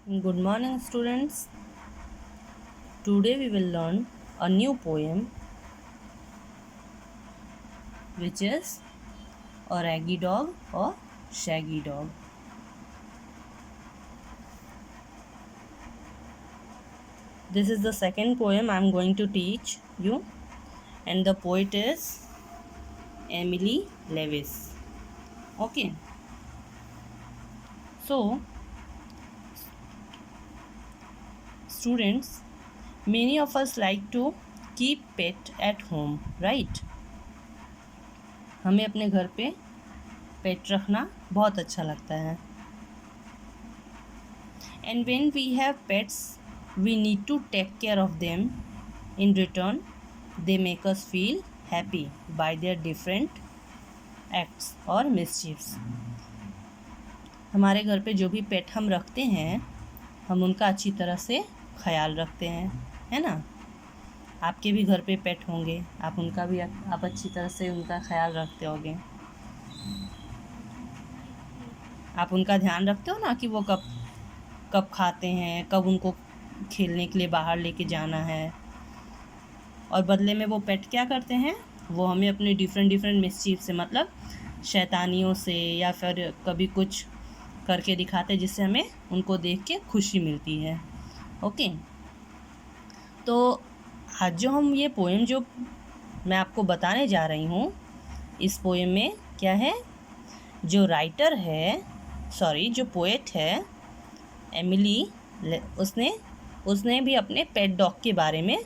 Good morning, students. Today we will learn a new poem which is A Raggy Dog or Shaggy Dog. This is the second poem I am going to teach you, and the poet is Emily Lewis. Okay, so students, many of us like to keep pet at home, right? हमें अपने घर पे पेट रखना बहुत अच्छा लगता है. And when we have pets, we need to take care of them. In return, they make us feel happy by their different acts or mischiefs. हमारे घर पे जो भी पेट हम रखते हैं, हम उनका अच्छी तरह से ख्याल रखते हैं, है ना? आपके भी घर पे पेट होंगे, आप अच्छी तरह से उनका ख्याल रखते होंगे. आप उनका ध्यान रखते हो ना कि वो कब खाते हैं, कब उनको खेलने के लिए बाहर लेके जाना है. और बदले में वो पेट क्या करते हैं, वो हमें अपने डिफरेंट मिसचीफ से, मतलब शैतानियों से, या फिर कभी कुछ करके दिखाते हैं जिससे हमें उनको देख के खुशी मिलती है. ओके, तो आज जो हम ये पोएम जो मैं आपको बताने जा रही हूँ, इस पोएम में क्या है, जो राइटर है, जो पोएट है एमिली, उसने भी अपने पेट डॉग के बारे में,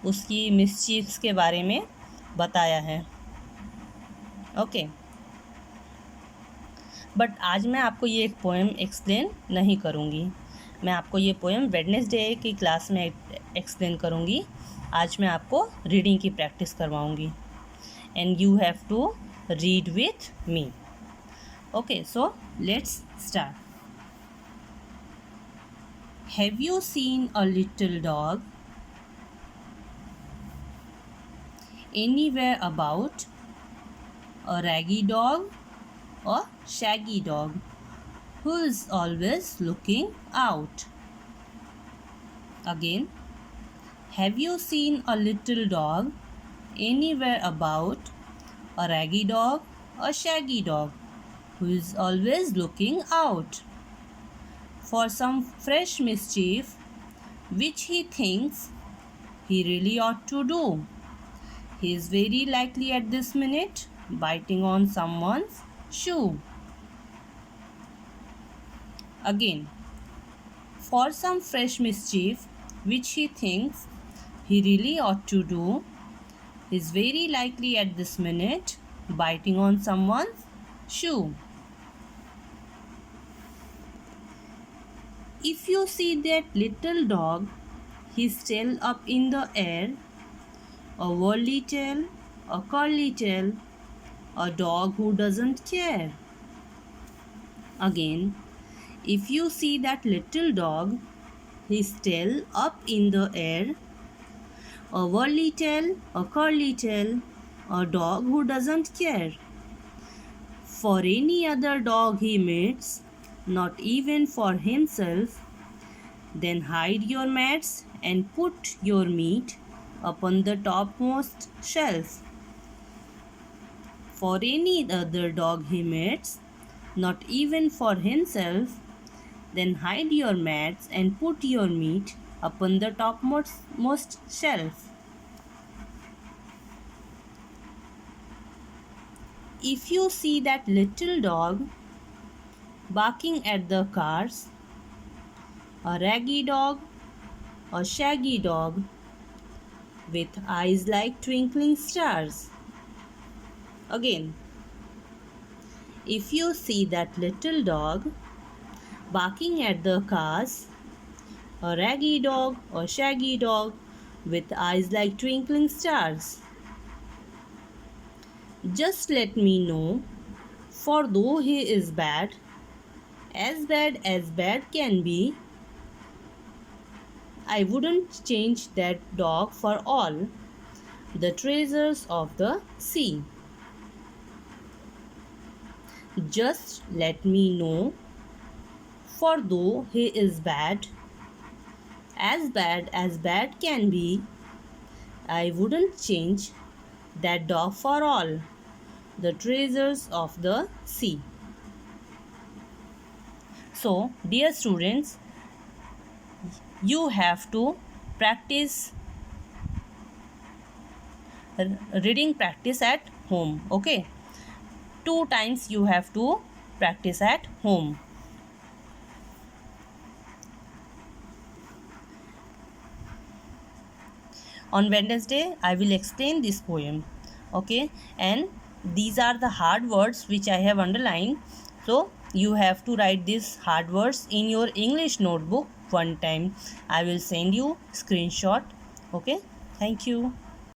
उसकी मिसचीफ्स के बारे में बताया है. ओके, बट आज मैं आपको ये एक पोएम एक्सप्लेन नहीं करूँगी. मैं आपको ये पोएम वेडनेसडे की क्लास में एक्सप्लेन करूँगी. आज मैं आपको रीडिंग की प्रैक्टिस करवाऊँगी, and you have to read with me. Okay, so let's start. Have you seen a little dog anywhere about? A raggy dog or shaggy dog who is always looking out? Again, have you seen a little dog anywhere about? A raggy dog or shaggy dog who is always looking out for some fresh mischief which he thinks he really ought to do. He is very likely at this minute biting on someone's shoe. Again, for some fresh mischief which he thinks he really ought to do, he is very likely at this minute biting on someone's shoe. If you see that little dog, his tail up in the air, a whirly tail, a curly tail, a dog who doesn't care. Again, if you see that little dog, his tail up in the air, a whirly tail, a curly tail, a dog who doesn't care. For any other dog he meets, not even for himself, then hide your mats and put your meat upon the topmost shelf. For any other dog he meets, not even for himself, then hide your mats and put your meat upon the topmost shelf. If you see that little dog barking at the cars, a raggy dog, a shaggy dog with eyes like twinkling stars. Again, if you see that little dog barking at the cars, a raggy dog or shaggy dog with eyes like twinkling stars, just let me know, for though he is bad as bad can be, I wouldn't change that dog for all the treasures of the sea. Just let me know, For though he is bad as bad can be, I wouldn't change that dog for all the treasures of the sea. So, dear students, you have to practice reading practice at home. Okay, 2 times you have to practice at home. On Wednesday I will explain this poem. Okay, and these are the hard words which I have underlined. So you have to write these hard words in your English notebook one time. I will send you screenshot. Okay, thank you.